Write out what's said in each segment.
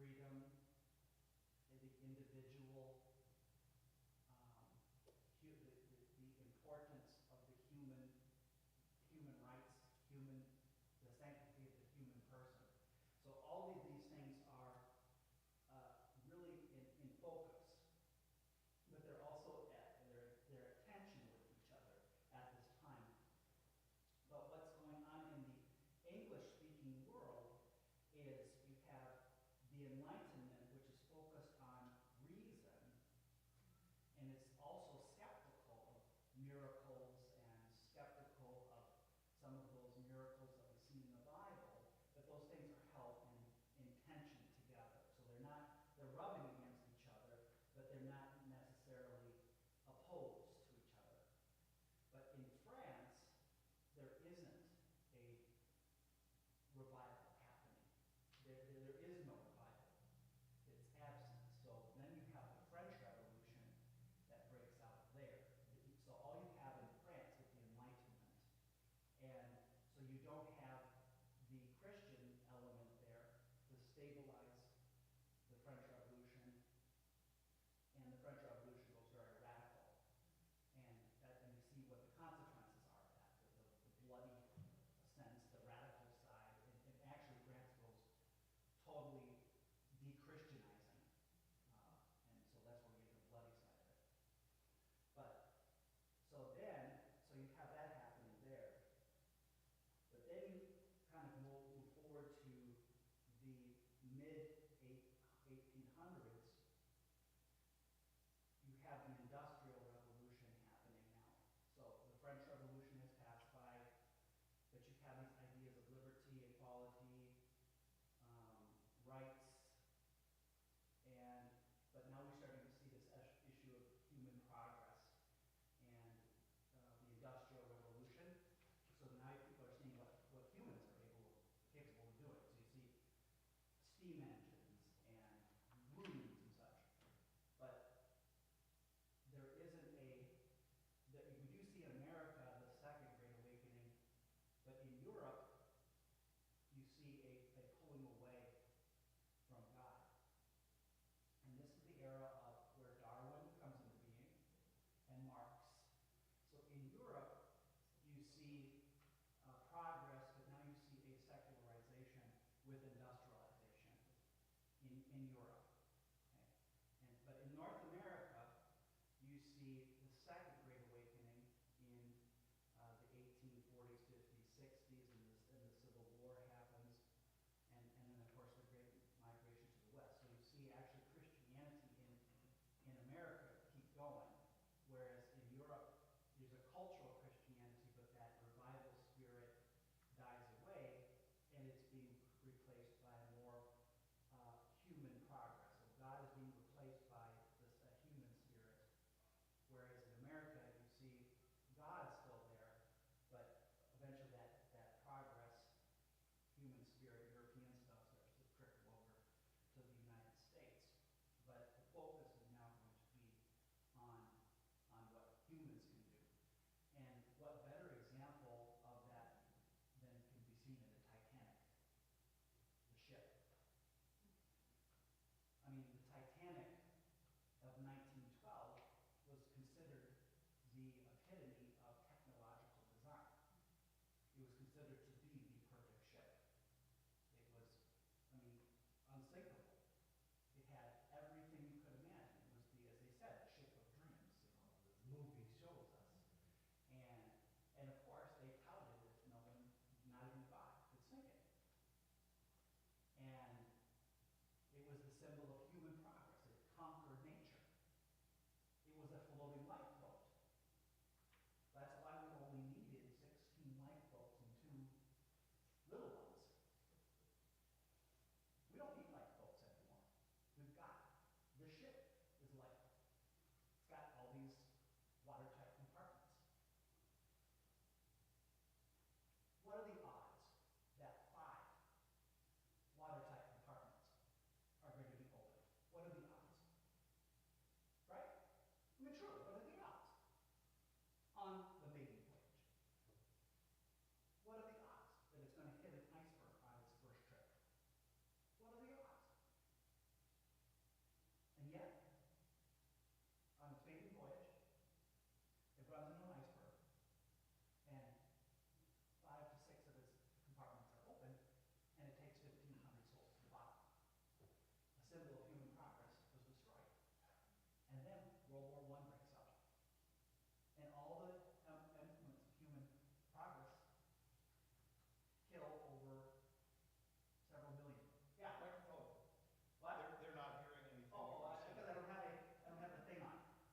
freedom, and the individual, the importance of the human rights, the sanctity of the human person. So all of these things are really in focus, but they're also they're at tension with each other at this time. But what's going on in the English-speaking world is you have the Enlightenment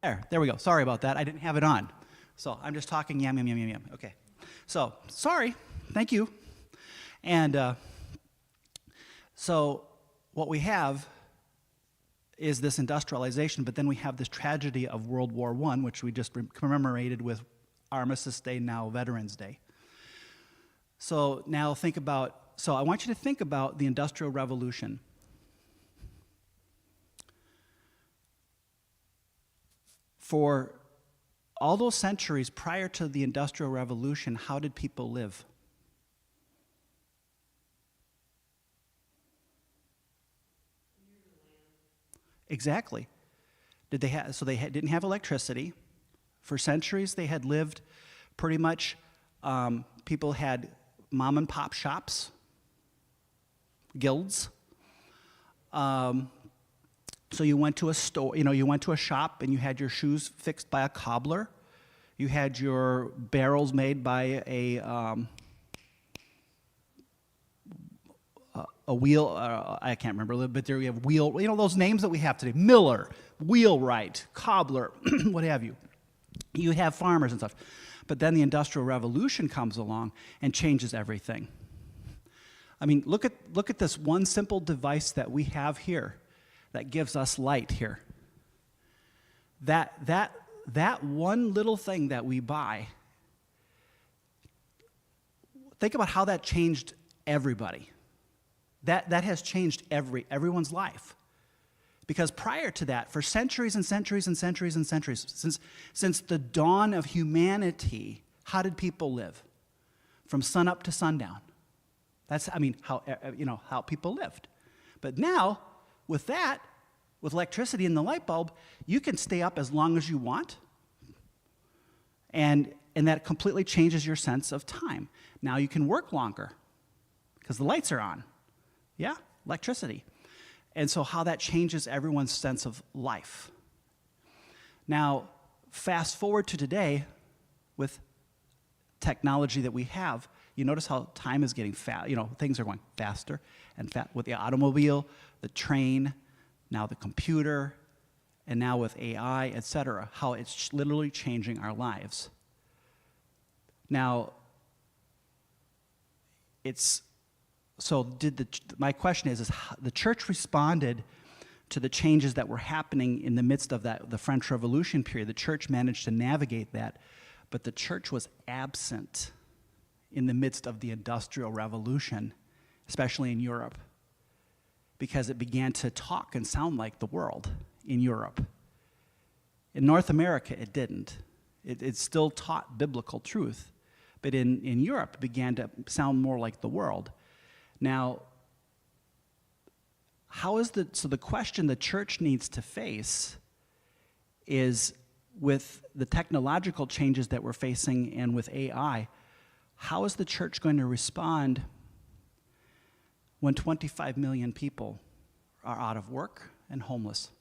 There we go. Sorry about that. I didn't have it on. So I'm just talking yam, yam, yam, yam, yam. Okay. So, sorry. Thank you. And so what we have is this industrialization, but then we have this tragedy of World War I, which we just commemorated with Armistice Day, now Veterans Day. So now I want you to think about the Industrial Revolution. For all those centuries prior to the Industrial Revolution, how did people live? Exactly. Didn't have electricity. For centuries, they had lived pretty much, people had mom and pop shops, guilds. So you went to a store, you went to a shop and you had your shoes fixed by a cobbler. You had your barrels made by a wheel, I can't remember, but there you have wheel, those names that we have today, miller, wheelwright, cobbler, what have you. You have farmers and stuff. But then the Industrial Revolution comes along and changes everything. I mean, look at this one simple device that we have here that gives us light here. That one little thing that we buy, think about how that changed everybody. That has changed everyone's life. Because prior to that, for centuries and centuries and centuries and centuries, since the dawn of humanity, how did people live? From sunup to sundown. That's, how people lived. But now, with electricity and the light bulb, you can stay up as long as you want, and that completely changes your sense of time. Now you can work longer because the lights are on. Yeah, electricity. And so how that changes everyone's sense of life. Now, fast forward to today with technology that we have, you notice how time is getting fast. Things are going faster and with the automobile, the train, now the computer, and now with AI, etc., how it's literally changing our lives. Now, my question is how the church responded to the changes that were happening in the midst of the French Revolution period. The church managed to navigate that, but the church was absent in the midst of the Industrial Revolution, especially in Europe, because it began to talk and sound like the world in Europe. In North America, it didn't. It still taught biblical truth, but in Europe, it began to sound more like the world. Now, the question the church needs to face is, with the technological changes that we're facing and with AI, how is the church going to respond when 25 million people are out of work and homeless?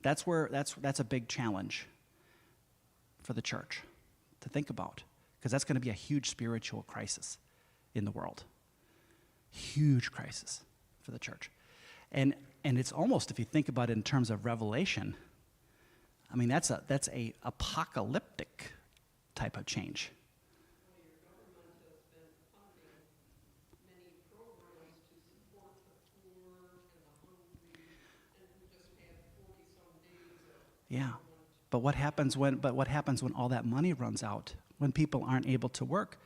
That's a big challenge for the church to think about, because that's going to be a huge spiritual crisis in the world. Huge crisis for the church. And it's almost, if you think about it in terms of Revelation, I mean, that's a apocalyptic type of change. Well, your government has been funding many programs to support the poor and the hungry, and we just had 40-some days of Yeah. But what happens when all that money runs out? When people aren't able to work?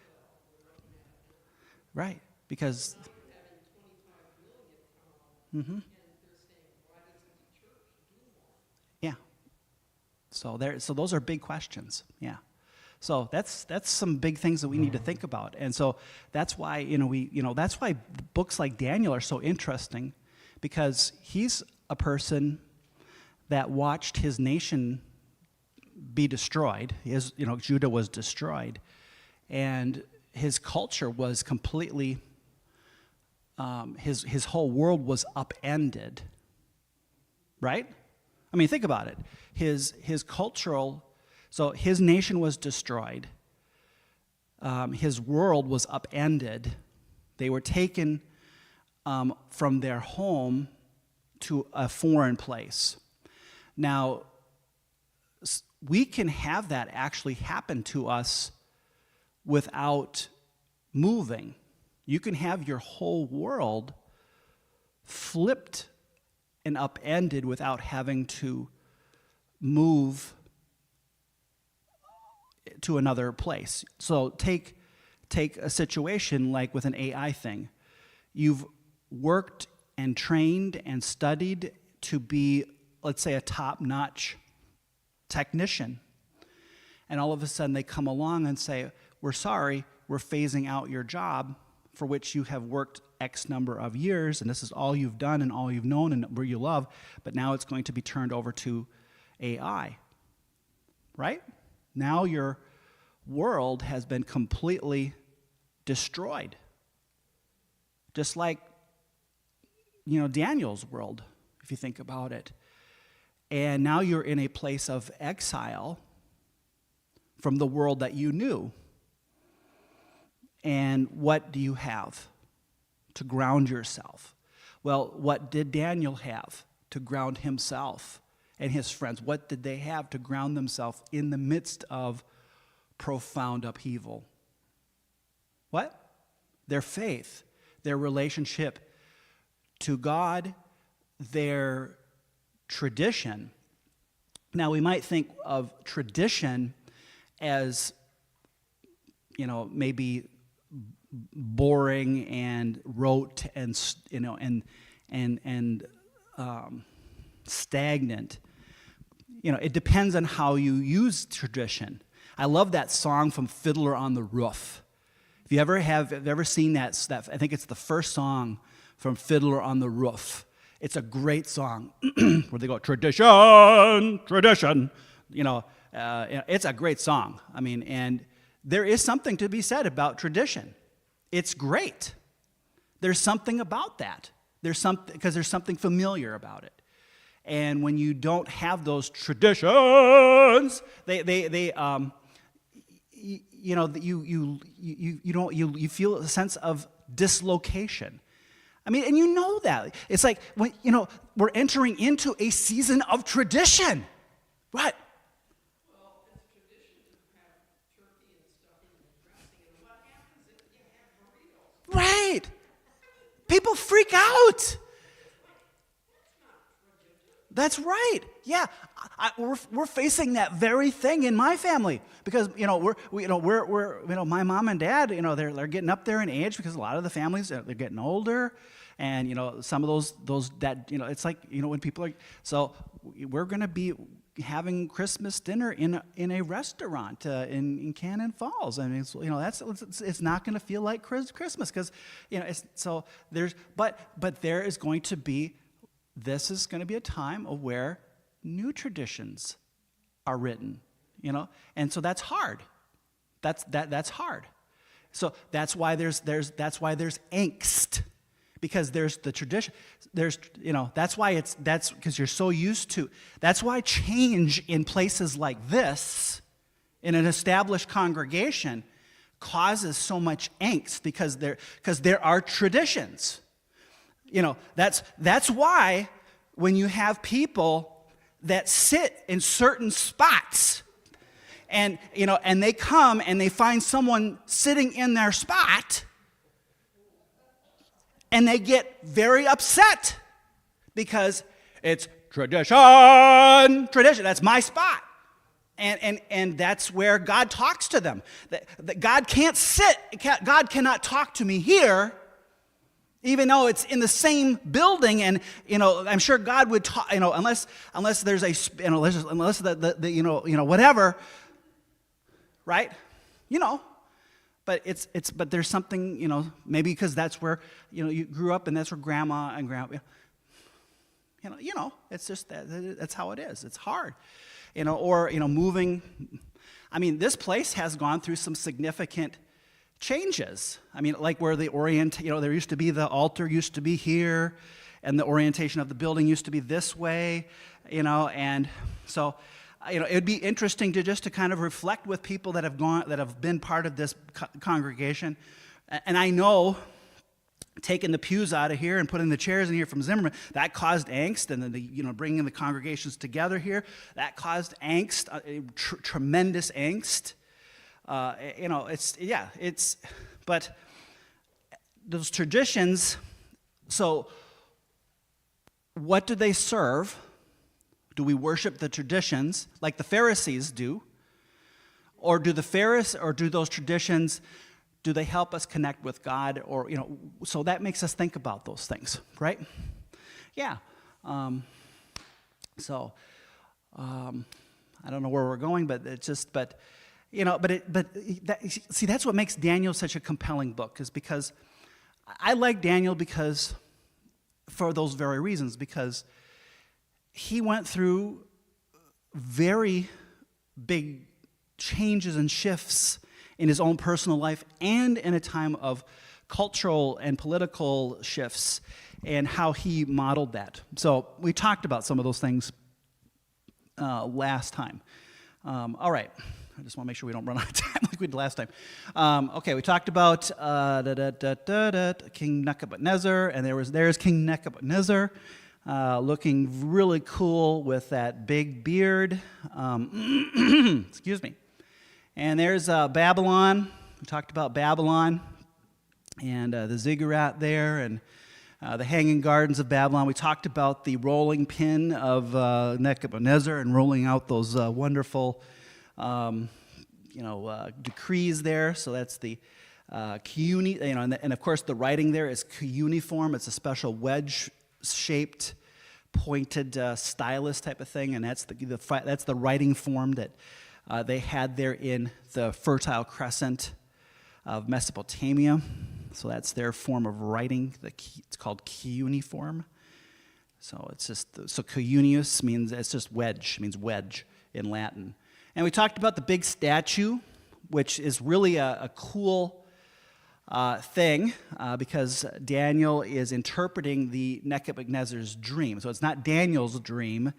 Right. Because now you're having 25 million come out, and they're saying, why doesn't the church do more? yeah. So those are big questions. Yeah. So that's some big things that we need to think about. And so that's why, that's why books like Daniel are so interesting, because he's a person that watched his nation be destroyed. Judah was destroyed, and his culture was completely, his whole world was upended, right? I mean, think about it. His cultural, so his nation was destroyed. His world was upended. They were taken from their home to a foreign place. Now, we can have that actually happen to us without moving. You can have your whole world flipped and upended without having to move to another place. So take a situation like with an AI thing. You've worked and trained and studied to be, let's say, a top-notch technician. And all of a sudden they come along and say, we're sorry, we're phasing out your job for which you have worked X number of years, and this is all you've done and all you've known and where you love, but now it's going to be turned over to AI. Right? Now your world has been completely destroyed. Just like, Daniel's world, if you think about it. And now you're in a place of exile from the world that you knew. And what do you have to ground yourself? Well, what did Daniel have to ground himself and his friends? What did they have to ground themselves in the midst of profound upheaval? What? Their faith, their relationship to God, their tradition. Now, we might think of tradition as, maybe boring and rote and stagnant. It depends on how you use tradition. I love that song from Fiddler on the Roof. If you ever seen that, I think it's the first song from Fiddler on the Roof. It's a great song where they go, tradition, tradition. It's a great song. And there is something to be said about tradition. It's great. There's something about that. Because there's something familiar about it. And when you don't have those traditions, you feel a sense of dislocation. And you know that. It's like when we're entering into a season of tradition. What? Well, it's tradition to have turkey and stuffing and dressing. And what happens if you have burritos? Right. People freak out. That's right. Yeah, we're facing that very thing in my family because my mom and dad they're getting up there in age because a lot of the families they're getting older, and some of those that it's like when people are so we're going to be having Christmas dinner in a restaurant in Cannon Falls. It's not going to feel like Christmas because but there is going to be. This is going to be a time of where new traditions are written, and so that's hard. That's hard. So that's why there's angst, because there's the tradition. That's because you're so used to. That's why change in places like this, in an established congregation, causes so much angst because there are traditions. That's why when you have people that sit in certain spots and they come and they find someone sitting in their spot and they get very upset because it's tradition, that's my spot. And that's where God talks to them. That God can't sit, God cannot talk to me here. Even though it's in the same building, and I'm sure God would talk, unless there's unless the whatever, right? But there's something, maybe because that's where you grew up and that's where grandma and grandpa, it's just that's how it is. It's hard, or moving. This place has gone through some significant changes. Like where the there used to be the altar used to be here, and the orientation of the building used to be this way, and so it would be interesting to kind of reflect with people that have been part of this congregation, and I know taking the pews out of here and putting the chairs in here from Zimmerman, that caused angst. And then bringing the congregations together here, that caused angst, tremendous angst. But those traditions, so what do they serve? Do we worship the traditions like the Pharisees do? Or do those traditions, do they help us connect with God? Or, so that makes us think about those things, right? Yeah. I don't know where we're going, but it's just, that's what makes Daniel such a compelling book, is because I like Daniel for those very reasons, because he went through very big changes and shifts in his own personal life and in a time of cultural and political shifts, and how he modeled that. So we talked about some of those things last time. All right. I just want to make sure we don't run out of time like we did last time. Okay, we talked about King Nebuchadnezzar, and there's King Nebuchadnezzar, looking really cool with that big beard. Excuse me. And there's Babylon. We talked about Babylon and the ziggurat there, and the Hanging Gardens of Babylon. We talked about the rolling pin of Nebuchadnezzar and rolling out those wonderful decrees there. So that's the and of course the writing there is cuneiform. It's a special wedge-shaped, pointed stylus type of thing, and that's the writing form that they had there in the Fertile Crescent of Mesopotamia. So that's their form of writing. It's called cuneiform. So it's just cuneus means it's just wedge. It means wedge in Latin. And we talked about the big statue, which is really a cool thing because Daniel is interpreting the Nebuchadnezzar's dream. So it's not Daniel's dream,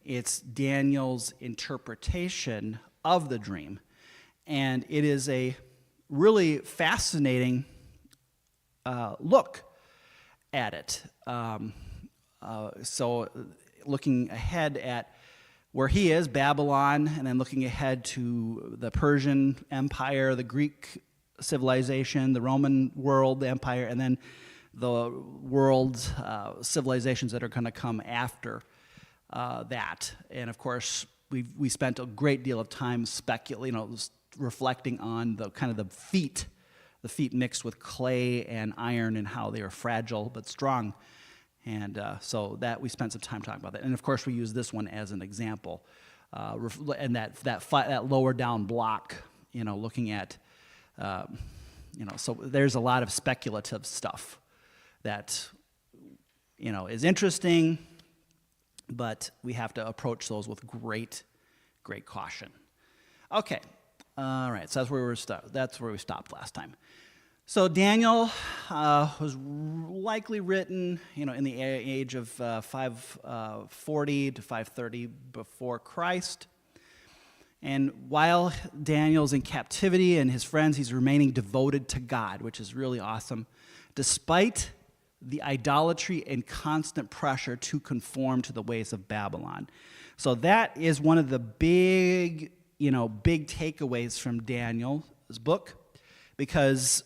it's Daniel's interpretation of the dream. And it is a really fascinating look at it. So looking ahead at where he is, Babylon, and then looking ahead to the Persian Empire, the Greek civilization, the Roman world, the empire, and then the world civilizations that are going to come after that. And of course, we spent a great deal of time reflecting on the feet mixed with clay and iron and how they are fragile but strong. And so that we spent some time talking about that. And of course, we use this one as an example. And that lower down block, looking at, so there's a lot of speculative stuff that, is interesting, but we have to approach those with great, great caution. Okay. All right. So that's where we stopped last time. So Daniel was likely written, in the age of 540 to 530 before Christ. And while Daniel's in captivity and his friends, he's remaining devoted to God, which is really awesome, despite the idolatry and constant pressure to conform to the ways of Babylon. So that is one of the big takeaways from Daniel's book, because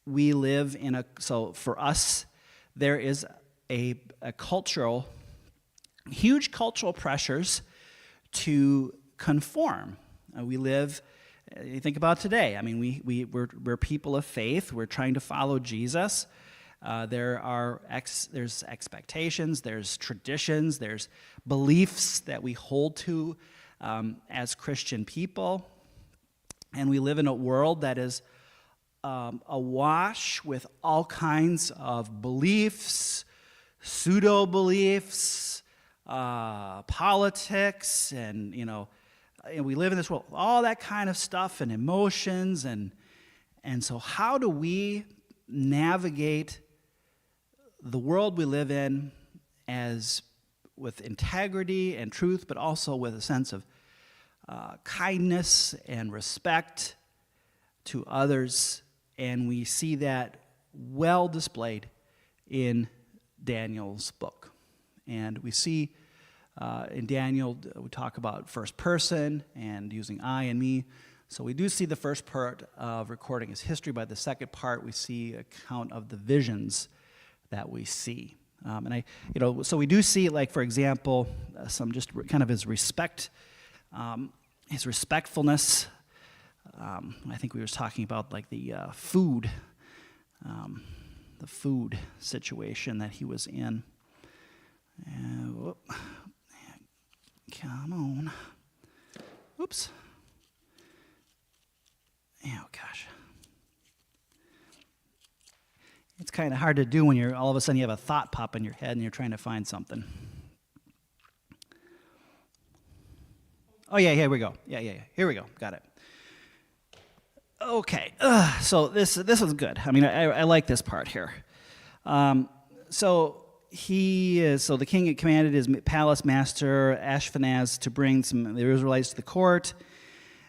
we live so for us, there is a huge cultural pressures to conform. We live, you think about today, we're people of faith, we're trying to follow Jesus. There's expectations, there's traditions, there's beliefs that we hold to as Christian people. And we live in a world that is awash with all kinds of beliefs, pseudo-beliefs, politics, and we live in this world, all that kind of stuff and emotions, and so how do we navigate the world we live in as with integrity and truth, but also with a sense of kindness and respect to others? And we see that well displayed in Daniel's book. And we see in Daniel, we talk about first person and using I and me. So we do see the first part of recording his history. By the second part, we see account of the visions that we see. So we do see, like, for example, some just kind of his respect, his respectfulness. I think we were talking about, like, the food situation that he was in. Come on. Oops. Oh, gosh. It's kind of hard to do when you're all of a sudden you have a thought pop in your head and you're trying to find something. Oh, yeah, here we go. Yeah. Here we go. Got it. Okay. So this was good. I mean, I like this part here. So the king had commanded his palace master Ashpenaz to bring some of the Israelites to the court,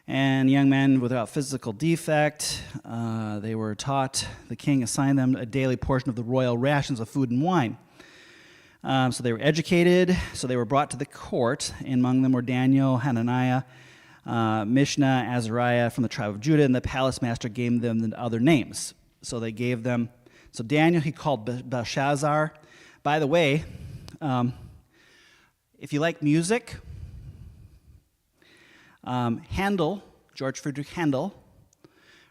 and young men without physical defect. They were taught. The king assigned them a daily portion of the royal rations of food and wine. So they were educated. So they were brought to the court. And among them were Daniel, Hananiah, Mishnah, Azariah from the tribe of Judah, and the palace master gave them the other names. So they gave them. So Daniel he called Belshazzar. By the way, if you like music, Handel, George Friedrich Handel,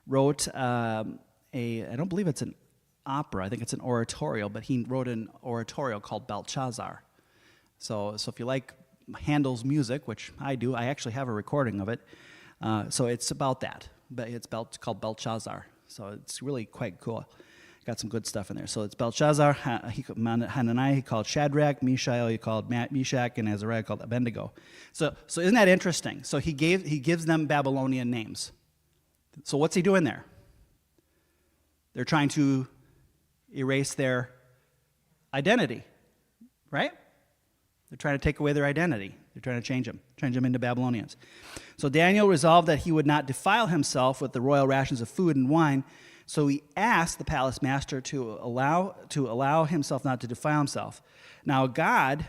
wrote I don't believe it's an opera, I think it's an oratorio, but he wrote an oratorio called Belshazzar. So if you like Handel's music, which I do, I actually have a recording of it, so it's about that, but it's called Belshazzar, so it's really quite cool. Got some good stuff in there. So it's Belshazzar, Hananiah he called Shadrach, Mishael he called Meshach, and Azariah called Abednego. So isn't that interesting? So he gives them Babylonian names. So what's he doing there? They're trying to erase their identity, right? They're trying to take away their identity. They're trying to change them into Babylonians. So Daniel resolved that he would not defile himself with the royal rations of food and wine. So he asked the palace master to allow himself not to defile himself. Now God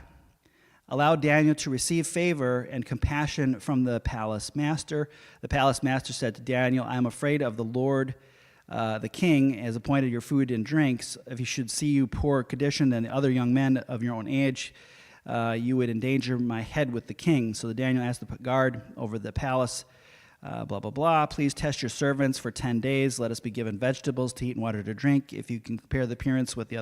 allowed Daniel to receive favor and compassion from the palace master. The palace master said to Daniel, I am afraid of the Lord, the king, has appointed your food and drinks. If he should see you poor condition and the other young men of your own age, you would endanger my head with the king. So Daniel asked the guard over the palace, blah, blah, blah. Please test your servants for 10 days. Let us be given vegetables to eat and water to drink. If you can compare the appearance with the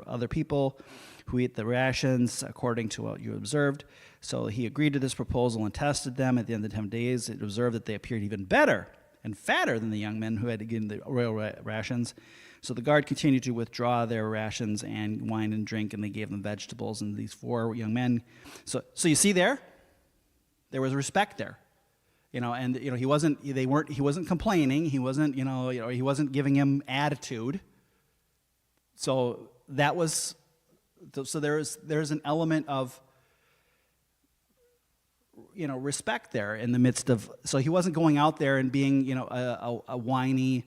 other people who eat the rations according to what you observed. So he agreed to this proposal and tested them. At the end of the 10 days, it observed that they appeared even better and fatter than the young men who had given the royal rations. So the guard continued to withdraw their rations and wine and drink, and they gave them vegetables. And these 4 young men. So you see there was respect there. And he wasn't complaining. He wasn't, he wasn't giving him attitude. So there's an element of, respect there in the midst of. So he wasn't going out there and being, a whiny,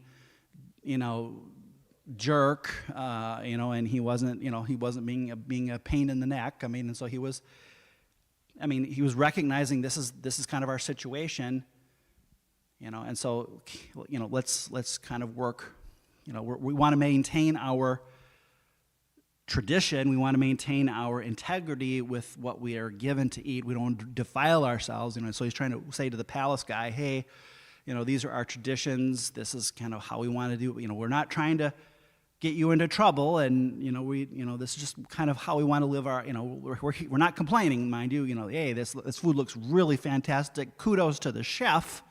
jerk, and he wasn't being a pain in the neck. And so he was. He was recognizing this is kind of our situation, and so, let's kind of work, we want to maintain our tradition, we want to maintain our integrity with what we are given to eat. We don't defile ourselves, so he's trying to say to the palace guy, hey, these are our traditions, this is kind of how we want to do it. We're not trying to get you into trouble, and this is just kind of how we want to live our. We're not complaining, mind you. Hey, this food looks really fantastic. Kudos to the chef,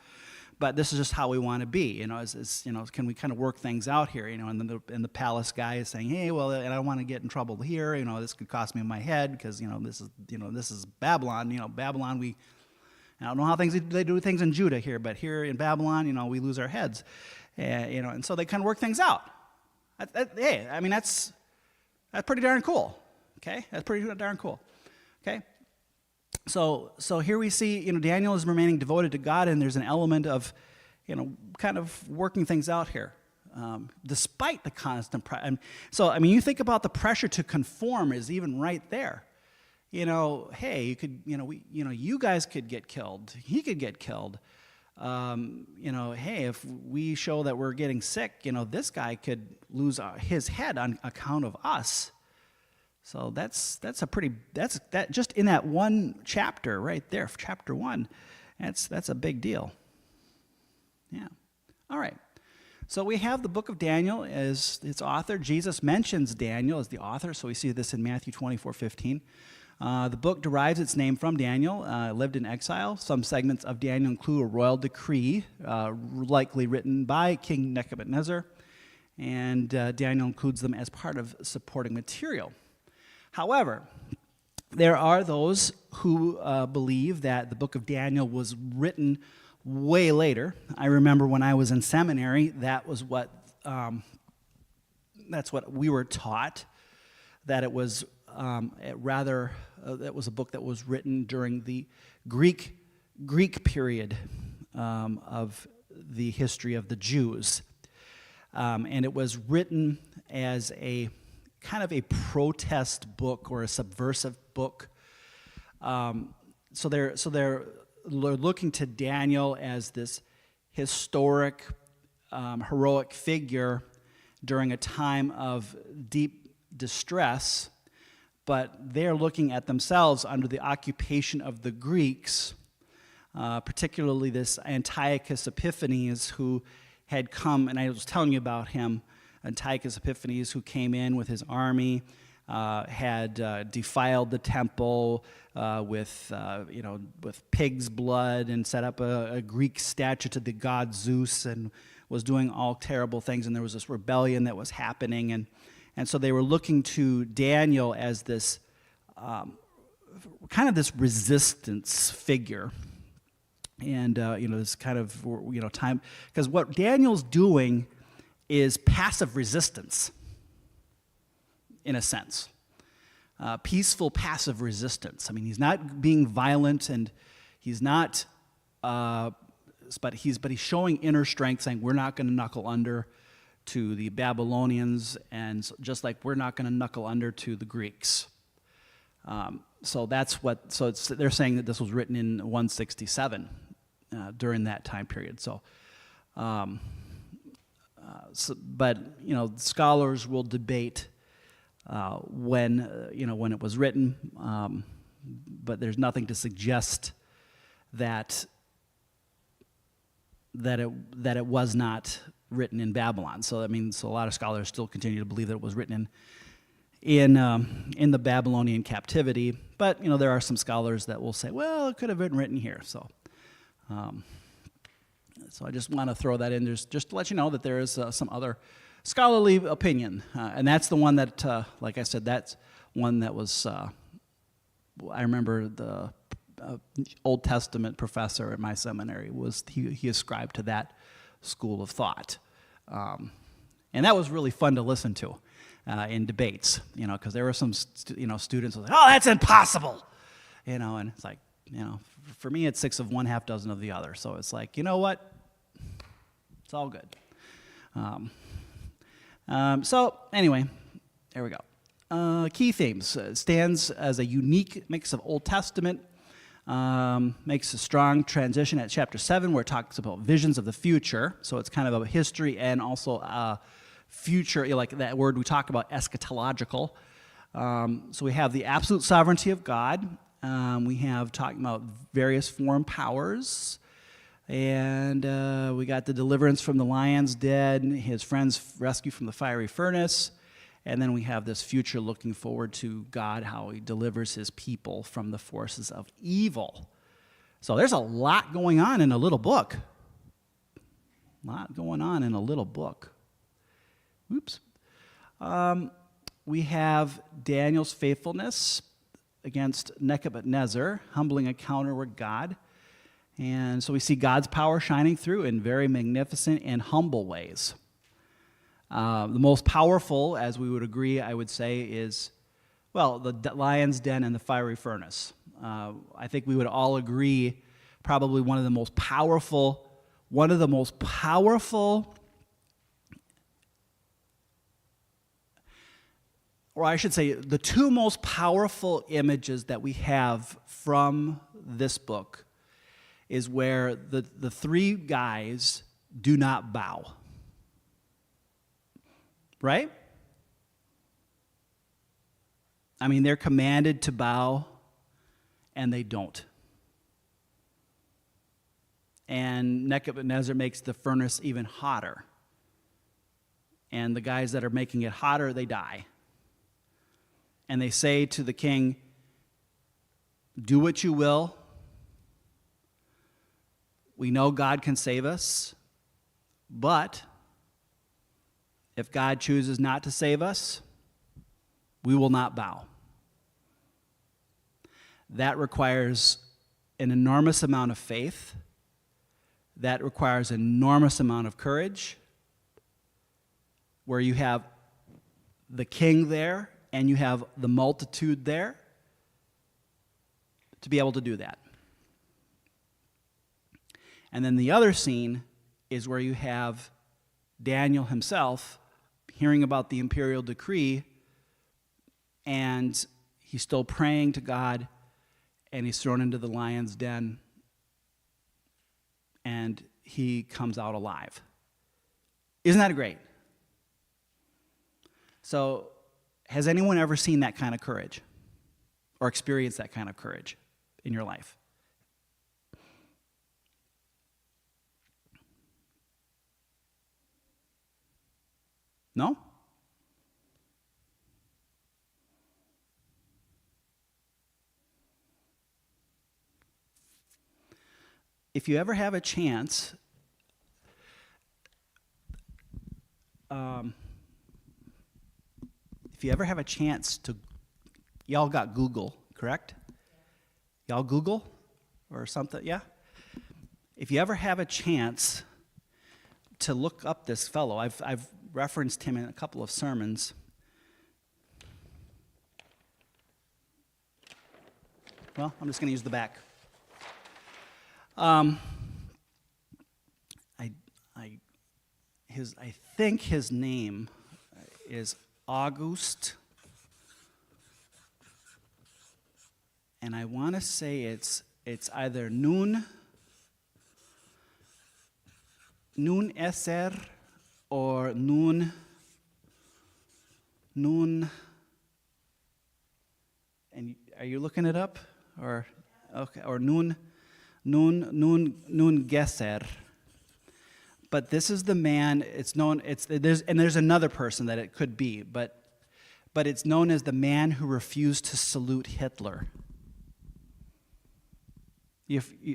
but this is just how we want to be. Can we kind of work things out here? And the palace guy is saying, hey, well, and I don't want to get in trouble here. This could cost me my head because this is Babylon. Babylon. I don't know how they do things in Judah here, but here in Babylon, we lose our heads, and so they kind of work things out. Hey, that's pretty darn cool. Okay, that's pretty darn cool. Okay, so here we see Daniel is remaining devoted to God, and there's an element of kind of working things out here. despite the constant pressure. So, I mean, you think about the pressure to conform is even right there. Hey, you guys could get killed. He could get killed. Hey, if we show that we're getting sick, this guy could lose his head on account of us. So that's just in that one chapter right there, chapter 1. That's a big deal. Yeah. All right. So we have the book of Daniel as its author. Jesus mentions Daniel as the author, so we see this in Matthew 24:15. The book derives its name from Daniel, lived in exile. Some segments of Daniel include a royal decree, likely written by King Nebuchadnezzar, and Daniel includes them as part of supporting material. However, there are those who believe that the book of Daniel was written way later. I remember when I was in seminary, that's what we were taught, that it was that was a book that was written during the Greek period of the history of the Jews, and it was written as a kind of a protest book or a subversive book. So they're looking to Daniel as this historic, heroic figure during a time of deep distress, but they're looking at themselves under the occupation of the Greeks, particularly this Antiochus Epiphanes, who had come, and I was telling you about him, Antiochus Epiphanes, who came in with his army, had defiled the temple with pig's blood and set up a Greek statue to the god Zeus and was doing all terrible things, and there was this rebellion that was happening, and so they were looking to Daniel as this kind of this resistance figure, and this kind of time, because what Daniel's doing is passive resistance, in a sense, peaceful passive resistance. I mean, he's not being violent, and he's not, but he's showing inner strength, saying we're not going to knuckle under to the Babylonians, and just like we're not going to knuckle under to the Greeks. So they're saying that this was written in 167 during that time period. But scholars will debate when it was written, but there's nothing to suggest that it was not written in Babylon. So that means a lot of scholars still continue to believe that it was written in the Babylonian captivity. But there are some scholars that will say, well, it could have been written here. So I just want to throw that in, just to let you know that there is some other scholarly opinion, and that's the one that, like I said, that's one that was. I remember the Old Testament professor at my seminary he ascribed to that school of thought, and that was really fun to listen to in debates, because there were some students who were like, oh, that's impossible, and it's like, for me it's 6 of one, half dozen of the other. So it's like, you know what, it's all good. So anyway, there we go. Key themes. Stands as a unique mix of Old Testament, makes a strong transition at chapter 7 where it talks about visions of the future. So it's kind of a history and also future, like that word we talk about, eschatological. So we have the absolute sovereignty of God. We have talking about various foreign powers. And we got the deliverance from the lion's den, his friends' rescue from the fiery furnace, and then we have this future looking forward to God, how he delivers his people from the forces of evil. So there's a lot going on in a little book. A lot going on in a little book. Oops. We have Daniel's faithfulness against Nebuchadnezzar, humbling encounter with God. And so we see God's power shining through in very magnificent and humble ways. The most powerful, as we would agree, I would say, is, well, the lion's den and the fiery furnace. I think we would all agree probably one of the most powerful or I should say, the two most powerful images that we have from this book is where the three guys do not bow. Right? I mean, they're commanded to bow, and they don't. And Nebuchadnezzar makes the furnace even hotter. And the guys that are making it hotter, they die. And they say to the king, do what you will. We know God can save us, but if God chooses not to save us, we will not bow. That requires an enormous amount of faith. That requires an enormous amount of courage, where you have the king there and you have the multitude there to be able to do that. And then the other scene is where you have Daniel himself hearing about the imperial decree, and he's still praying to God, and he's thrown into the lion's den, and he comes out alive. Isn't that great? So, has anyone ever seen that kind of courage or experienced that kind of courage in your life? No? If you ever have a chance, to, y'all got Google, correct? Y'all Google or something, yeah? If you ever have a chance to look up this fellow, I've referenced him in a couple of sermons. Well, I'm just going to use the back. I think his name is August, and I want to say it's either Nun Esser or Nun. And are you looking it up, or okay, or Nun Gesser? But this is the man. It's known. There's another person that it could be, but it's known as the man who refused to salute Hitler.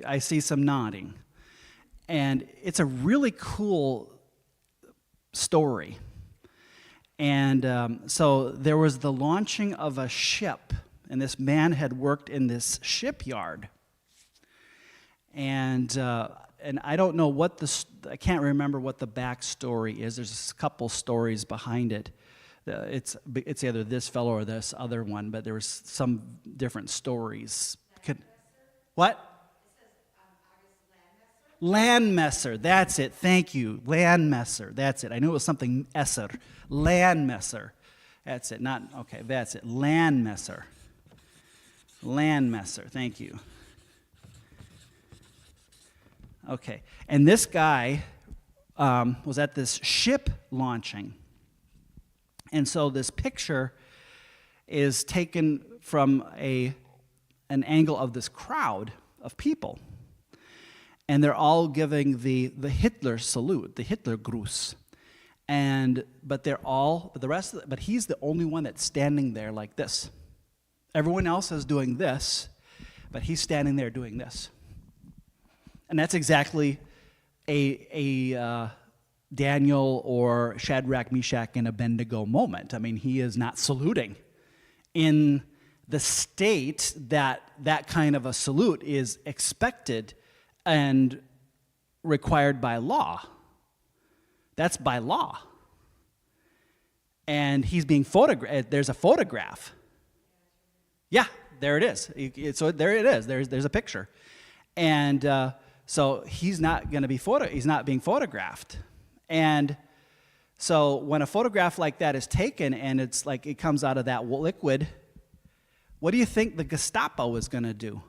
I see some nodding, and it's a really cool story. And so there was the launching of a ship, and this man had worked in this shipyard. And I don't know I can't remember what the backstory is. There's a couple stories behind it. It's either this fellow or this other one, but there was some different stories. What? It says August Landmesser. That's it. Thank you. Landmesser. That's it. I knew it was something Esser. Landmesser. That's it. That's it. Landmesser. Thank you. Okay, and this guy was at this ship launching. And so this picture is taken from an angle of this crowd of people. And they're all giving the Hitler salute, the Hitler Gruß. But he's the only one that's standing there like this. Everyone else is doing this, but he's standing there doing this. And that's exactly a Daniel or Shadrach, Meshach, and Abednego moment. I mean, he is not saluting. In the state that kind of a salute is expected and required by law. That's by law. And he's being photographed. There's a photograph. Yeah, there it is. So there it is. There's a picture. And so he's not going to be he's not being photographed. And So when a photograph like that is taken and it's like it comes out of that liquid, what do you think the Gestapo is going to do?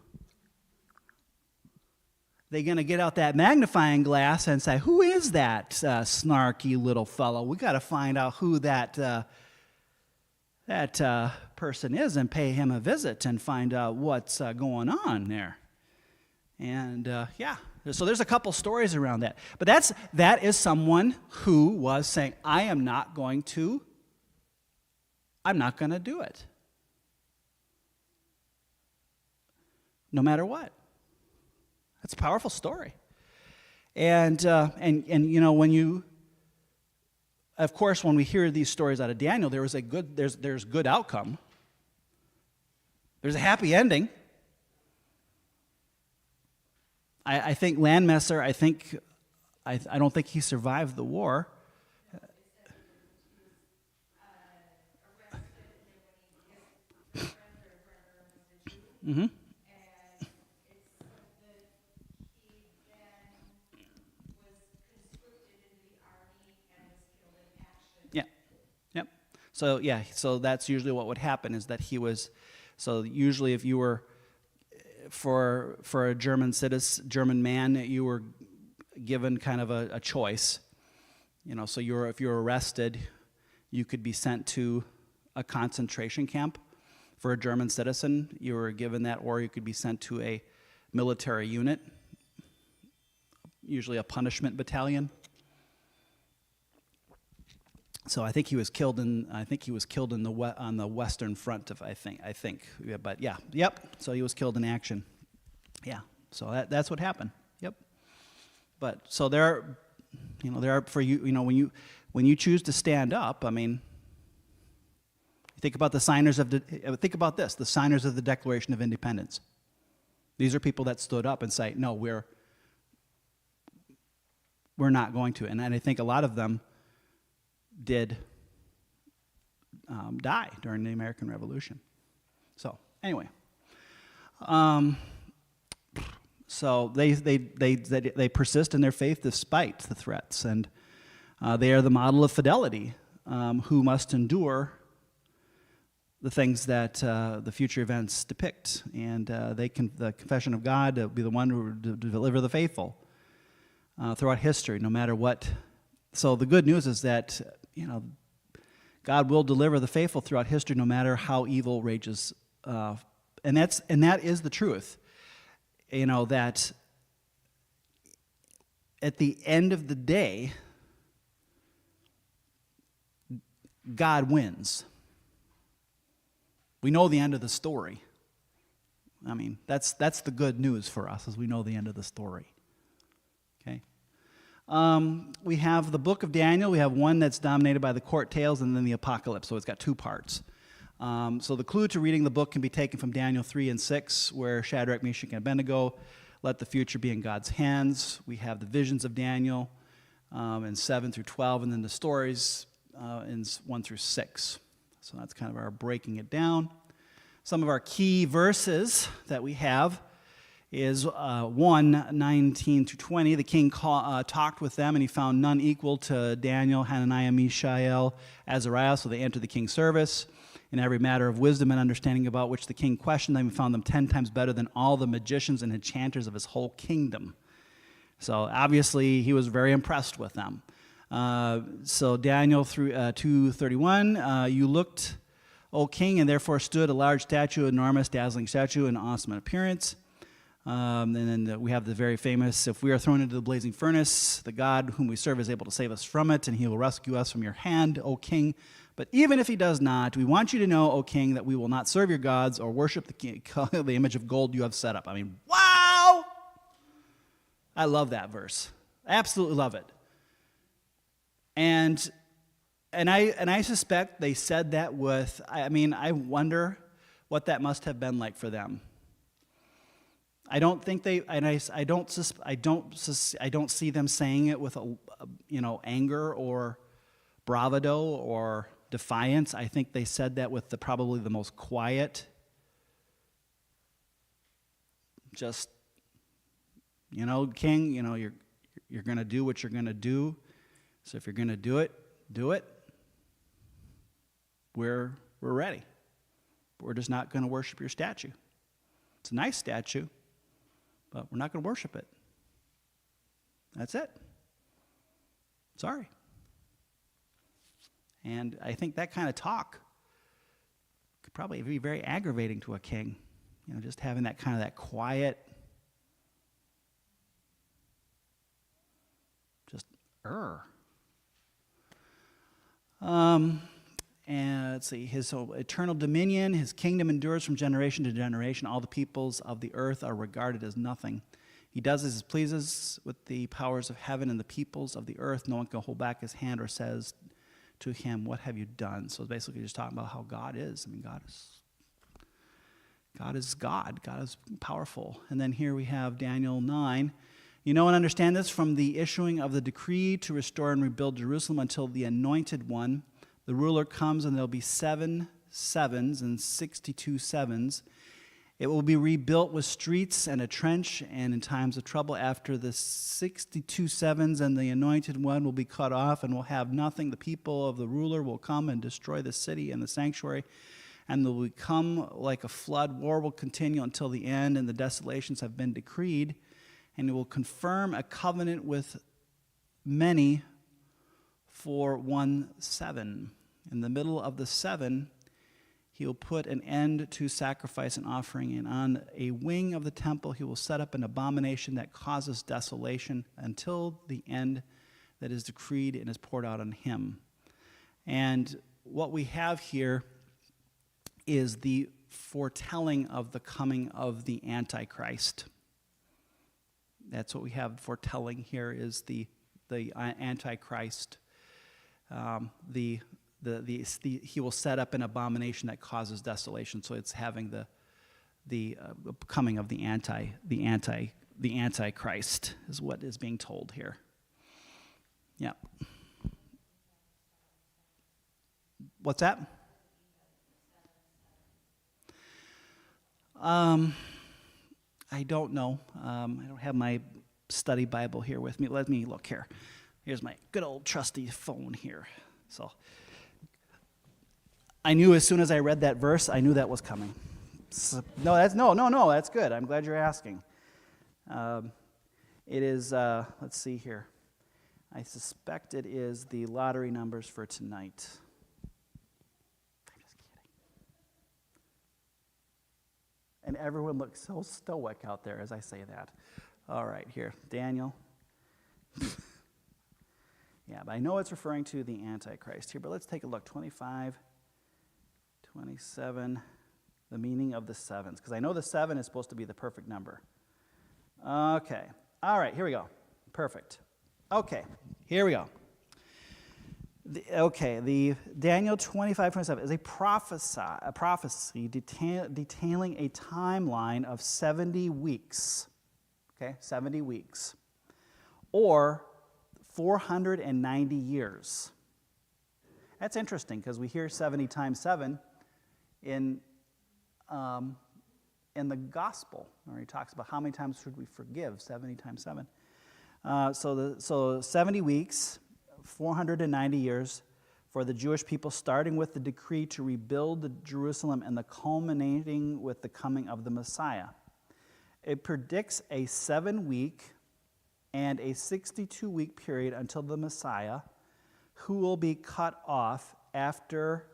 They're going to get out that magnifying glass and say, who is that snarky little fellow? We got to find out who that person is and pay him a visit and find out what's going on there. And so there's a couple stories around that. But that is someone who was saying, I'm not going to do it. No matter what. That's a powerful story. And of course, when we hear these stories out of Daniel, there's good outcome. There's a happy ending. I think Landmesser, I don't think he survived the war. Mm-hmm. So that's usually what would happen is that he was, so usually if you were, for a German man, you were given kind of a choice. So if you were arrested, you could be sent to a concentration camp. For a German citizen, you were given that, or you could be sent to a military unit, usually a punishment battalion. So I think he was killed on the Western Front I think. Yeah, but yeah, yep. So he was killed in action. Yeah. So that's what happened. Yep. But so there are for you, when you choose to stand up, I mean, think about the signers of the signers of the Declaration of Independence. These are people that stood up and say, no, we're not going to. And I think a lot of them did die during the American Revolution. So anyway, so they persist in their faith despite the threats, and they are the model of fidelity, who must endure the things that the future events depict, and the confession of God will be the one who will deliver the faithful throughout history, no matter what. So the good news is that God will deliver the faithful throughout history, no matter how evil rages, and that is the truth. That at the end of the day, God wins. We know the end of the story. I mean, that's the good news for us, as we know the end of the story. Okay. We have the book of Daniel. We have one that's dominated by the court tales and then the apocalypse. So it's got two parts. So the clue to reading the book can be taken from Daniel 3 and 6, where Shadrach, Meshach, and Abednego let the future be in God's hands. We have the visions of Daniel in 7 through 12, and then the stories in 1 through 6. So that's kind of our breaking it down. Some of our key verses that we have is 1:19 to 20. The king talked with them, and he found none equal to Daniel, Hananiah, Mishael, Azariah. So they entered the king's service. In every matter of wisdom and understanding about which the king questioned them, he found them 10 times better than all the magicians and enchanters of his whole kingdom. So obviously he was very impressed with them. So Daniel 2:31, you looked, O king, and therefore stood a large statue, enormous, dazzling statue, and awesome in appearance. And then we have the very famous, if we are thrown into the blazing furnace, the God whom we serve is able to save us from it, and he will rescue us from your hand, O king. But even if he does not, we want you to know, O king, that we will not serve your gods or worship the image of gold you have set up. I mean, wow! I love that verse. I absolutely love it. And I suspect they said that with, I wonder what that must have been like for them. I don't think they, and I don't see them saying it with anger or bravado or defiance. I think they said that with probably the most quiet, just, king, you're going to do what you're going to do. So if you're going to do it, do it, we're ready. We're just not going to worship your statue. It's a nice statue, but we're not going to worship it. That's it. Sorry. And I think that kind of talk could probably be very aggravating to a king. Just having that kind of that quiet, just And let's see, his eternal dominion, his kingdom endures from generation to generation. All the peoples of the earth are regarded as nothing. He does as he pleases with the powers of heaven and the peoples of the earth. No one can hold back his hand or says to him, what have you done? So it's basically just talking about how God is. I mean, God is God. God is powerful. And then here we have Daniel 9. You know and understand this, from the issuing of the decree to restore and rebuild Jerusalem until the anointed one, the ruler comes, and there'll be 7 sevens and 62 sevens. It will be rebuilt with streets and a trench, and in times of trouble, after the 62 sevens and the anointed one will be cut off and will have nothing, the people of the ruler will come and destroy the city and the sanctuary, and they will become like a flood. War will continue until the end, and the desolations have been decreed, and it will confirm a covenant with many for 1 7. In the middle of the 7, he will put an end to sacrifice and offering, and on a wing of the temple he will set up an abomination that causes desolation until the end that is decreed and is poured out on him. And what we have here is the foretelling of the coming of the Antichrist. That's what we have foretelling here, is the Antichrist. He will set up an abomination that causes desolation. So it's having the coming of the Antichrist is what is being told here. Yeah. What's that? I don't know. I don't have my study Bible here with me. Let me look here. Here's my good old trusty phone here. So I knew as soon as I read that verse, I knew that was coming. So, no, that's good. I'm glad you're asking. It is, let's see here. I suspect it is the lottery numbers for tonight. I'm just kidding. And everyone looks so stoic out there as I say that. All right, here, Daniel. Yeah, but I know it's referring to the Antichrist here, but let's take a look. 25, 27, the meaning of the sevens, because I know the 7 is supposed to be the perfect number. Okay, all right, here we go. Perfect. Okay, here we go. The Daniel 25, 27 is a prophecy detailing a timeline of 70 weeks. Okay, 70 weeks. Or 490 years. That's interesting because we hear 70 times 7 in the gospel, where he talks about how many times should we forgive, 70 times 7. So 70 weeks, 490 years for the Jewish people, starting with the decree to rebuild Jerusalem and the culminating with the coming of the Messiah. It predicts a 7-week and a 62-week period until the Messiah, who will be cut off after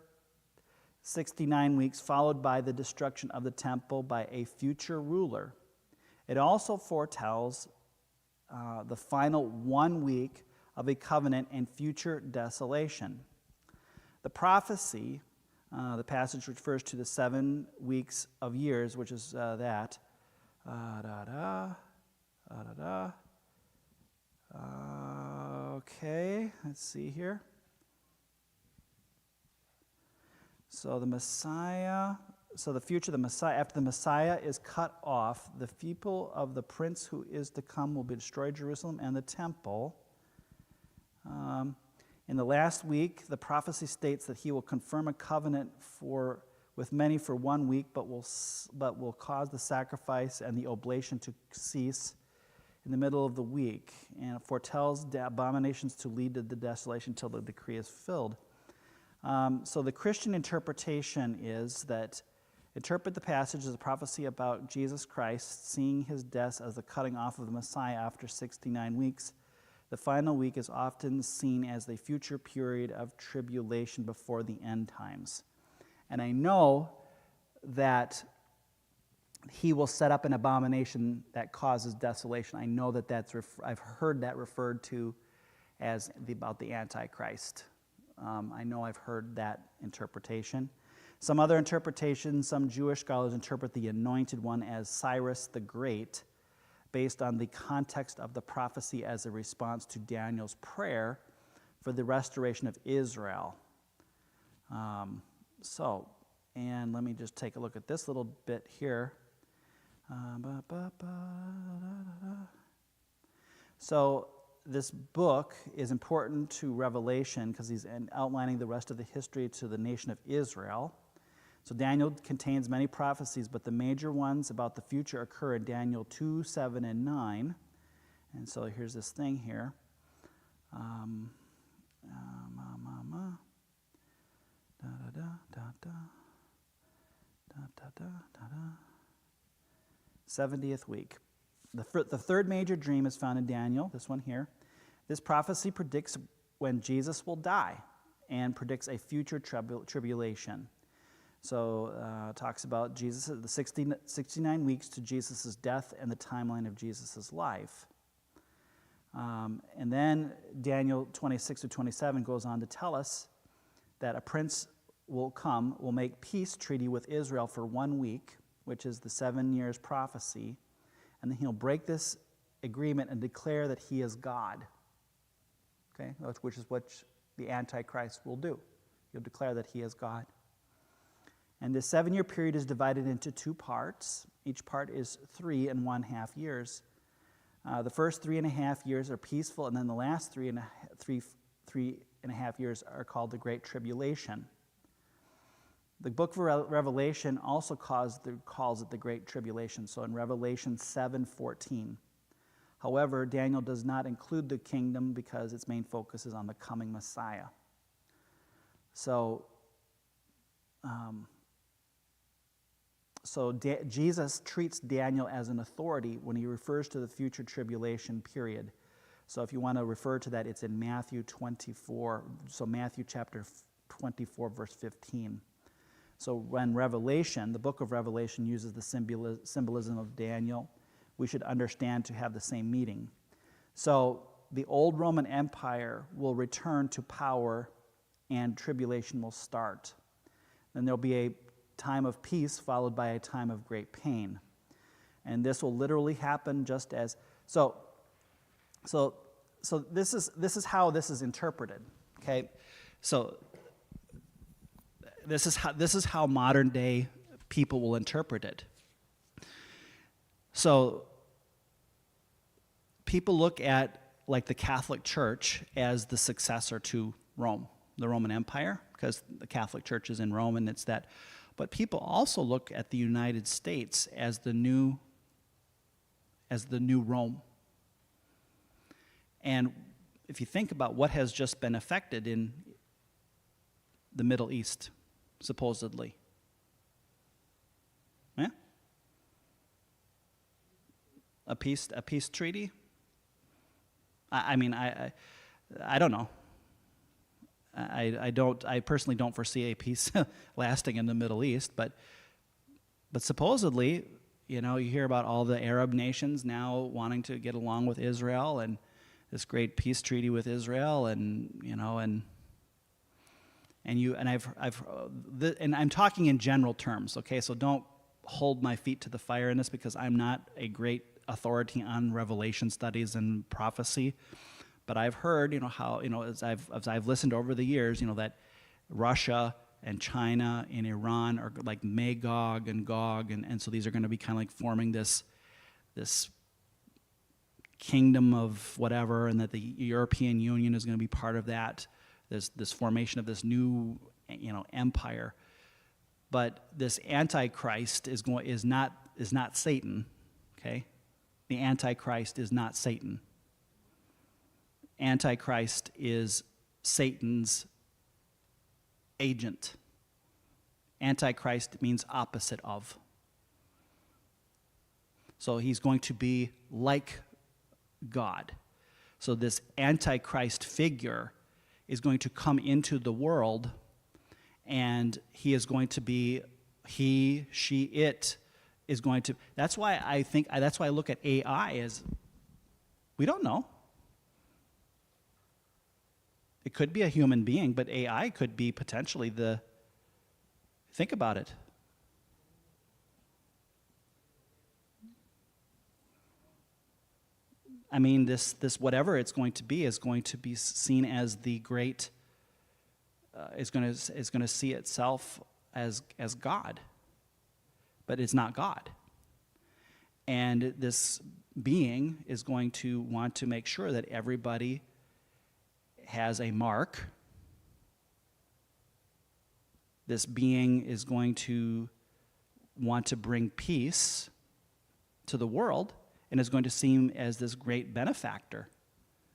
69 weeks, followed by the destruction of the temple by a future ruler. It also foretells the final 1 week of a covenant and future desolation. The prophecy, the passage refers to the 7 weeks of years, which is that. Okay, let's see here. So the Messiah, after the Messiah is cut off, the people of the prince who is to come will destroy Jerusalem and the temple. In the last week, the prophecy states that he will confirm a covenant with many for 1 week, but will cause the sacrifice and the oblation to cease. in the middle of the week, and it foretells the abominations to lead to the desolation until the decree is fulfilled. So the Christian interpretation is that interpret the passage as a prophecy about Jesus Christ seeing his death as the cutting off of the Messiah after 69 weeks. The final week is often seen as the future period of tribulation before the end times. And I know that he will set up an abomination that causes desolation. I know that I've heard that referred to as about the Antichrist. I know I've heard that interpretation. Some other interpretations, some Jewish scholars interpret the Anointed One as Cyrus the Great, based on the context of the prophecy as a response to Daniel's prayer for the restoration of Israel. And let me just take a look at this little bit here. So this book is important to Revelation because he's outlining the rest of the history to the nation of Israel. So Daniel contains many prophecies, but the major ones about the future occur in Daniel 2, 7, and 9. And so here's this thing here. 70th week. The third major dream is found in Daniel, this one here. This prophecy predicts when Jesus will die and predicts a future tribulation. So it talks about Jesus, the 69 weeks to Jesus' death and the timeline of Jesus' life. And then Daniel 26 to 27 goes on to tell us that a prince will make peace treaty with Israel for 1 week, which is the 7 years prophecy, and then he'll break this agreement and declare that he is God, okay, which is what the Antichrist will do. He'll declare that he is God. And this 7-year period is divided into 2 parts. Each part is 3.5 years. The first 3.5 years are peaceful, and then the last 3.5 years are called the Great Tribulation. The book of Revelation also calls it the Great Tribulation, so in Revelation 7:14. However, Daniel does not include the kingdom because its main focus is on the coming Messiah. So, Jesus treats Daniel as an authority when he refers to the future tribulation period. So if you want to refer to that, it's in Matthew 24, so Matthew chapter 24, verse 15. So when Revelation, the book of Revelation, uses the symbolism of Daniel, we should understand to have the same meaning. So the old Roman Empire will return to power and tribulation will start. Then there'll be a time of peace followed by a time of great pain. And this will literally happen just as so this is how this is interpreted. Okay? So this is how modern day people will interpret it. So people look at like the Catholic Church as the successor to Rome, the Roman Empire, because the Catholic Church is in Rome and it's that. But people also look at the United States as the new Rome. And if you think about what has just been affected in the Middle East, supposedly. Yeah? A peace treaty? I don't know. I personally don't foresee a peace lasting in the Middle East, but supposedly, you hear about all the Arab nations now wanting to get along with Israel and this great peace treaty with Israel, and I'm talking in general terms, okay? So don't hold my feet to the fire in this because I'm not a great authority on Revelation studies and prophecy. But I've heard, as I've listened over the years, that Russia and China and Iran are like Magog and Gog, and so these are going to be kind of like forming this kingdom of whatever, and that the European Union is going to be part of that. This formation of this new, empire. But this Antichrist is not Satan, okay? the Antichrist is not Satan. Antichrist is Satan's agent. Antichrist means opposite of. So he's going to be like God. So this Antichrist figure is going to come into the world, and he is going to be, he, she, it is going to, that's why I look at AI as, we don't know. It could be a human being, but AI could be potentially think about it. I mean, this whatever it's going to be is going to be seen as the great, is going to see itself as God, but it's not God. And this being is going to want to make sure that everybody has a mark. This being is going to want to bring peace to the world and is going to seem as this great benefactor.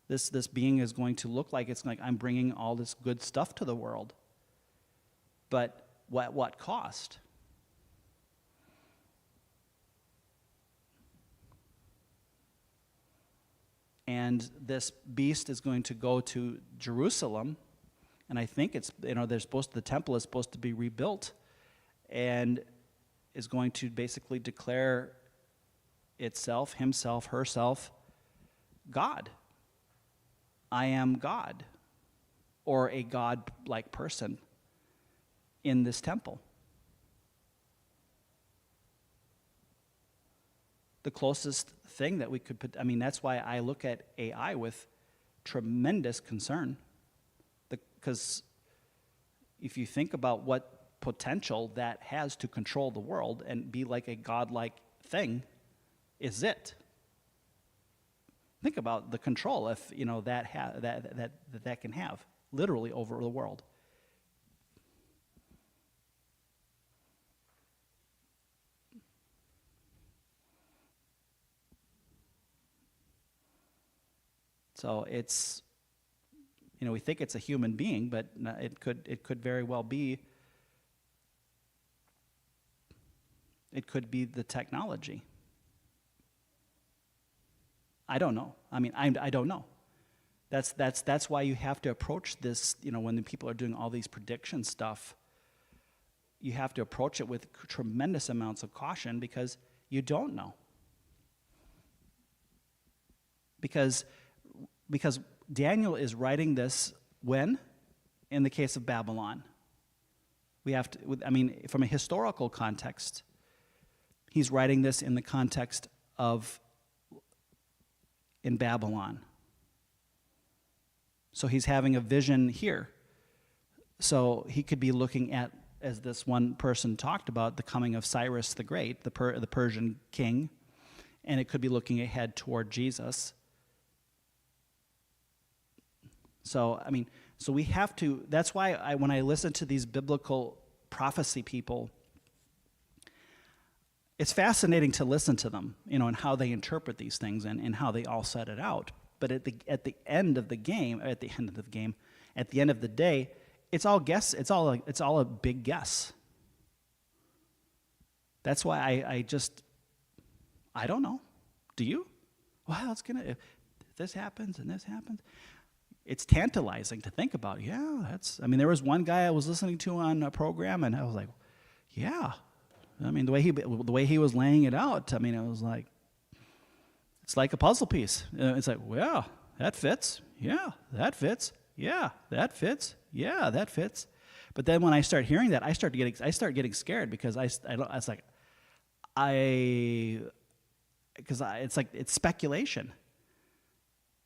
This being is going to look like it's like I'm bringing all this good stuff to the world. But what cost? And this beast is going to go to Jerusalem, and I think the temple is supposed to be rebuilt, and is going to basically declare itself, himself, herself, God. I am God, or a God-like person in this temple. The closest thing that we could put, that's why I look at AI with tremendous concern. Because if you think about what potential that has to control the world and be like a godlike thing, is it? Think about the control if that can have literally over the world. So it's, we think it's a human being, but it could very well be. It could be the technology. I don't know. I don't know. That's why you have to approach this. When the people are doing all these prediction stuff, you have to approach it with tremendous amounts of caution because you don't know. Because Daniel is writing this when? In the case of Babylon. We have to, from a historical context, he's writing this in the context of in Babylon. So he's having a vision here. So he could be looking at, as this one person talked about, the coming of Cyrus the Great, the Persian king, and it could be looking ahead toward Jesus. So, so we have to, that's why when I listen to these biblical prophecy people, it's fascinating to listen to them, and how they interpret these things and how they all set it out. But at the end of the day, it's all guess. It's all a big guess. That's why I don't know. Do you? Well, if this happens and this happens. It's tantalizing to think about. Yeah, there was one guy I was listening to on a program, and I was like, yeah. The way he was laying it out, it was like, it's like a puzzle piece. It's like, well, that fits. Yeah, that fits. Yeah, that fits. Yeah, that fits. But then when I start hearing that, I start getting scared because it's speculation,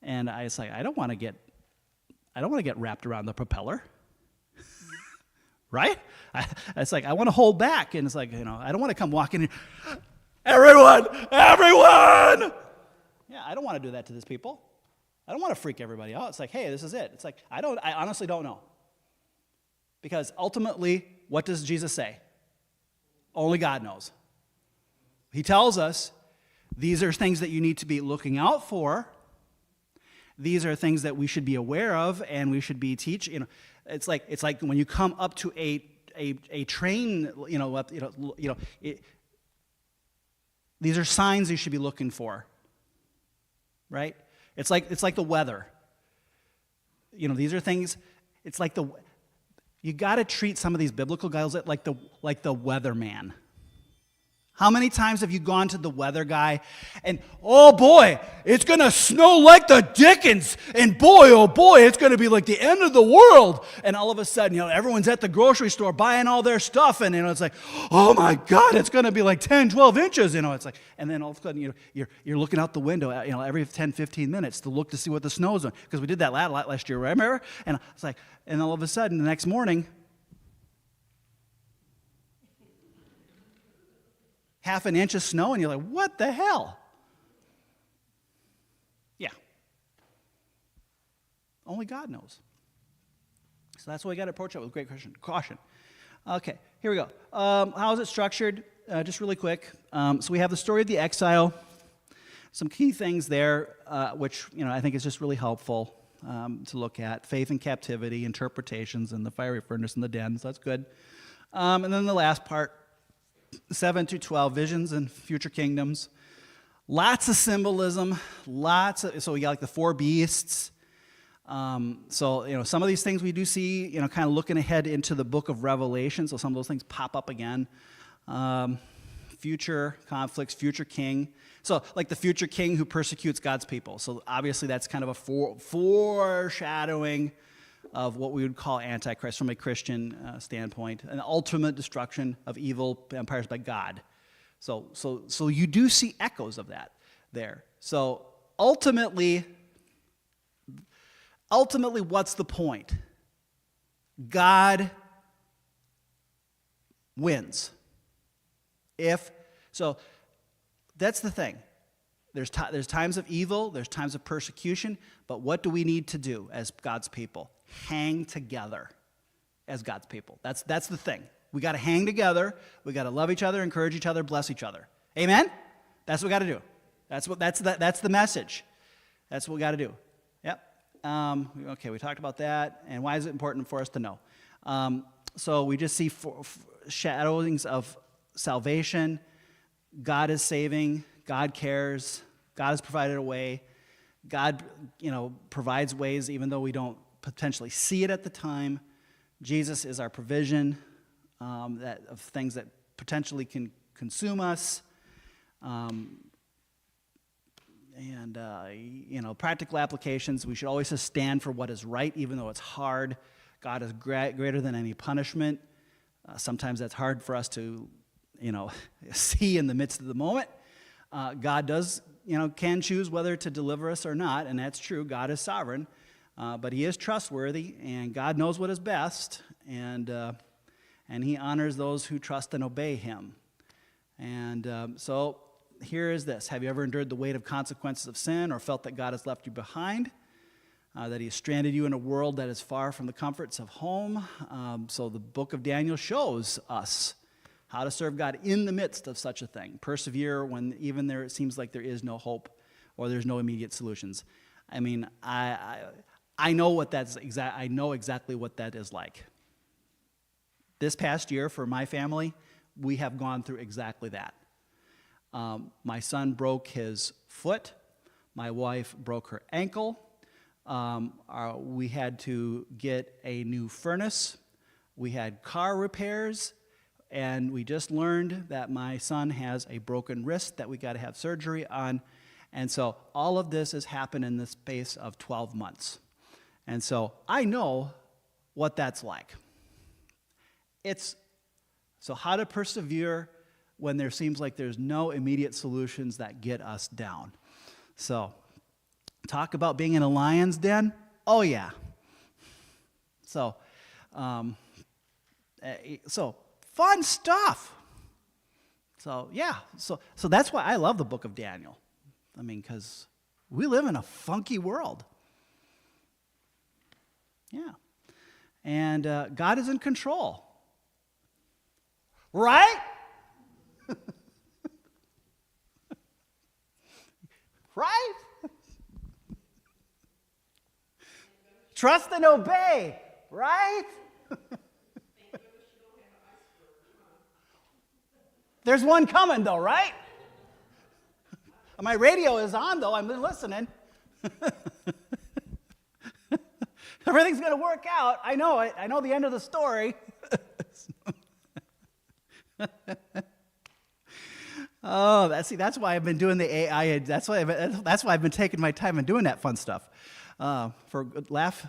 and I don't want to get wrapped around the propeller. Right? It's like, I want to hold back, and it's like, I don't want to come walking in. Everyone! Yeah, I don't want to do that to these people. I don't want to freak everybody out. It's like, hey, this is it. It's like, I honestly don't know. Because ultimately, what does Jesus say? Only God knows. He tells us These are things that you need to be looking out for. These are things that we should be aware of, and we should be teaching. It's like when you come up to a train. These are signs you should be looking for. Right? It's like the weather. These are things. It's like you got to treat some of these biblical guys like the weatherman. How many times have you gone to the weather guy and, oh boy, it's going to snow like the dickens, and boy, oh boy, it's going to be like the end of the world. And all of a sudden, everyone's at the grocery store buying all their stuff, and it's like, oh my God, it's going to be like 10, 12 inches. It's like, and then all of a sudden, you're looking out the window, every 10, 15 minutes to look to see what the snow's on, because we did that last year, remember? And it's like, and all of a sudden, the next morning, half an inch of snow, and you're like, what the hell? Yeah. Only God knows. So that's why we got to approach it with great caution. Okay, here we go. How is it structured? Just really quick. So we have the story of the exile. Some key things there, which I think is just really helpful to look at. Faith in captivity, interpretations, and the fiery furnace and the den. So that's good. And then the last part, 7 to 12, visions and future kingdoms. Lots of symbolism, so we got like the 4 beasts. So some of these things we do see, kind of looking ahead into the book of Revelation. So some of those things pop up again. Future conflicts, future king. So like the future king who persecutes God's people. So obviously that's kind of a foreshadowing of what we would call Antichrist from a Christian standpoint, an ultimate destruction of evil empires by God. So you do see echoes of that there. So ultimately, what's the point? God wins. So that's the thing. There's times of evil, there's times of persecution, but what do we need to do as God's people? Hang together as God's people. That's the thing. We got to hang together. We got to love each other, encourage each other, bless each other. Amen? That's what we got to do. That's the message. That's what we got to do. Yep. Okay, we talked about that, and why is it important for us to know? So we just see shadowings of salvation. God is saving. God cares. God has provided a way. God, provides ways even though we don't potentially see it at the time. Jesus is our provision of things that potentially can consume us. Practical applications. We should always just stand for what is right, even though it's hard. God is greater than any punishment. Sometimes that's hard for us to, see in the midst of the moment. God does, can choose whether to deliver us or not, and that's true. God is sovereign, but He is trustworthy, and God knows what is best, and He honors those who trust and obey Him. And so here is this. Have you ever endured the weight of consequences of sin or felt that God has left you behind, that He has stranded you in a world that is far from the comforts of home? So the book of Daniel shows us how to serve God in the midst of such a thing. Persevere when even there it seems like there is no hope or there's no immediate solutions. I mean, I know what that's I know exactly what that is like. This past year for my family, we have gone through exactly that. My son broke his foot. My wife broke her ankle. We had to get a new furnace. We had car repairs. And we just learned that my son has a broken wrist that we got to have surgery on. And so all of this has happened in the space of 12 months. And so I know what that's like. So how to persevere when there seems like there's no immediate solutions that get us down. So talk about being in a lion's den. Oh, yeah. So fun stuff. So, yeah. So that's why I love the book of Daniel. I mean, because we live in a funky world. Yeah. And God is in control. Right? Trust and obey, right? There's one coming, though, right? My radio is on, though. I'm listening. Everything's going to work out. I know it. I know the end of the story. Oh, that's why I've been doing the AI. That's why I've been taking my time and doing that fun stuff for laughs.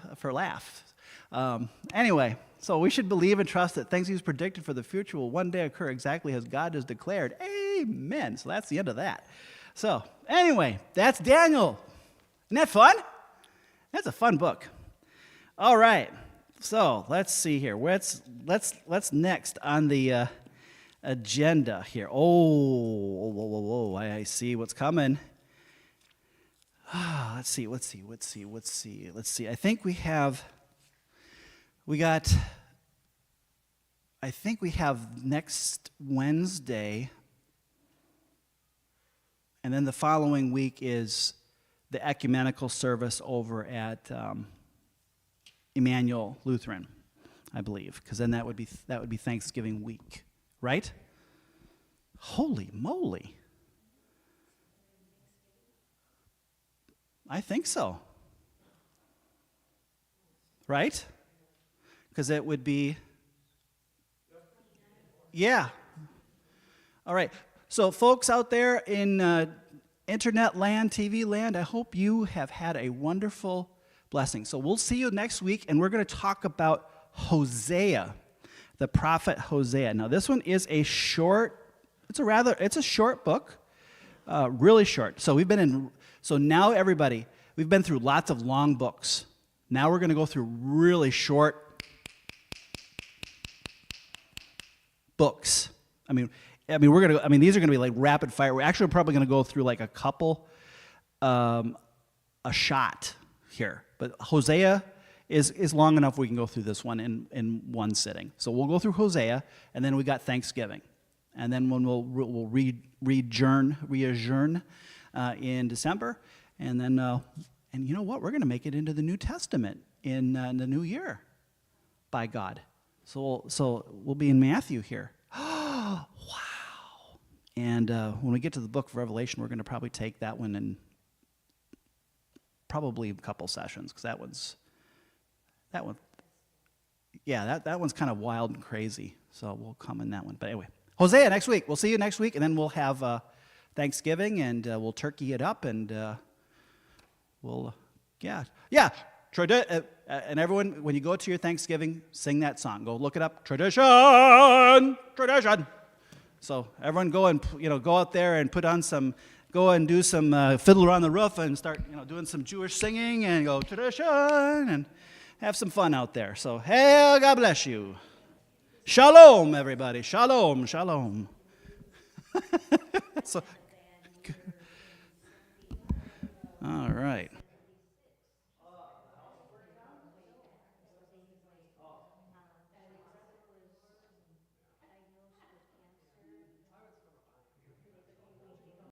Anyway, so we should believe and trust that things He's predicted for the future will one day occur exactly as God has declared. Amen. So that's the end of that. So anyway, that's Daniel. Isn't that fun? That's a fun book. All right. So let's see here. Let's next on the agenda here. Oh, I see what's coming. Let's see. I think we have next Wednesday, and then the following week is the ecumenical service over at Emmanuel Lutheran, I believe, because then that would be Thanksgiving week, right? Holy moly! I think so. Right? Because it would be, yeah. All right. So folks out there in internet land, TV land, I hope you have had a wonderful blessing. So we'll see you next week, and we're going to talk about Hosea, the prophet Hosea. Now this one is it's a short book, really short. So now everybody, we've been through lots of long books. Now we're going to go through really short books. These are going to be like rapid fire. We're actually probably going to go through like a couple, a shot here. But Hosea is long enough we can go through this one in one sitting. So we'll go through Hosea, and then we got Thanksgiving. And then when we'll re-adjourn in December. And then, and you know what? We're going to make it into the New Testament in the new year, by God. So we'll be in Matthew here. Wow. And when we get to the book of Revelation, we're going to probably take that one in probably a couple sessions, because that one's kind of wild and crazy. So we'll come in that one. But anyway, Hosea next week. We'll see you next week, and then we'll have Thanksgiving, and we'll turkey it up, and we'll, and everyone, when you go to your Thanksgiving, sing that song. Go look it up. Tradition. So everyone go out there and go and do some Fiddler on the Roof and start, doing some Jewish singing and go tradition and have some fun out there. So, hey, God bless you. Shalom, everybody. Shalom. So, all right.